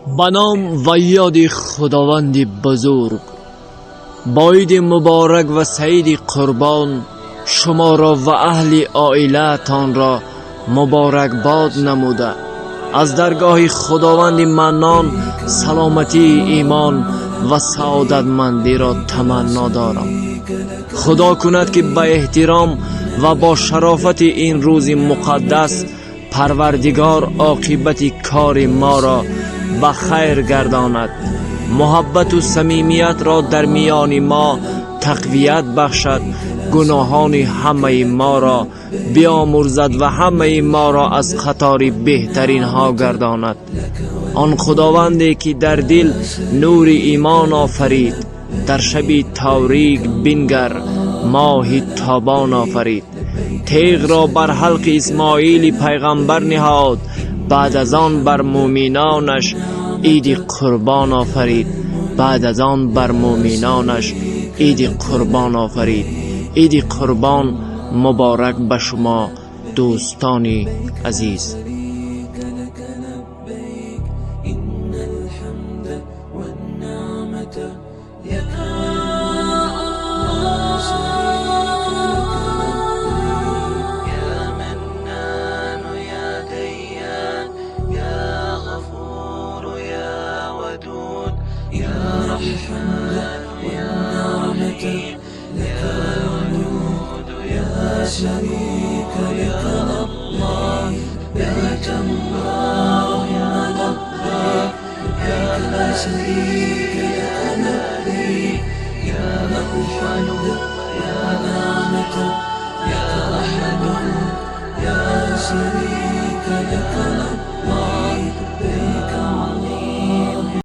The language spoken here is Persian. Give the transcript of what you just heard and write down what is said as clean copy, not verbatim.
به نام و یاد خداوند بزرگ. با عید مبارک و سعید قربان شما را و اهل عائلتان را مبارکباد نموده از درگاه خداوند منان سلامتی ایمان و سعادتمندی را تمنا دارم. خدا کند که به احترام و با شرافت این روز مقدس پروردگار عاقبت کار ما را به خیر گرداند، محبت و صمیمیت را در میان ما تقویت بخشد، گناهان همه ما را بیامرزد و همه ما را از قطار بهترین ها گرداند. آن خداوندی که در دل نور ایمان آفرید، در شب تاریک بنگر ماه تابان آفرید. تیغ را بر حلق اسماعیل پیغمبر نهاد، بعد از آن بر مومنانش عید قربان آفرید. بعد از آن بر مومنانش عید قربان آفرید. عید قربان مبارک به شما دوستان عزیز. يا رحيم يا ودود يا شكور